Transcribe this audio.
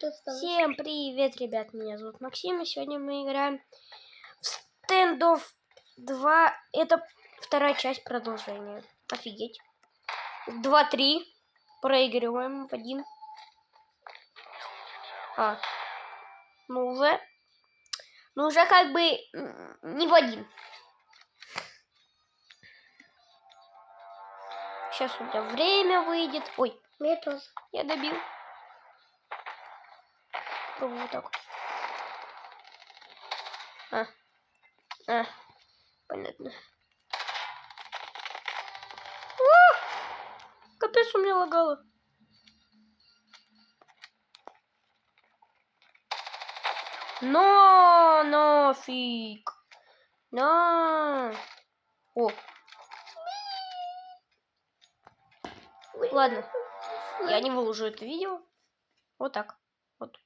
Всем привет, ребят, меня зовут Максим, и сегодня мы играем в Standoff 2, это вторая часть продолжения. Офигеть. 2-3, проигрываем в один. Ну уже как бы не в один. Сейчас у меня время выйдет. Ой, мне тоже. Я добил. Пробую вот так. Понятно. Капец, у меня лагало. Но нафиг. На. О. Ладно. Я не выложу это видео. Вот так. Вот.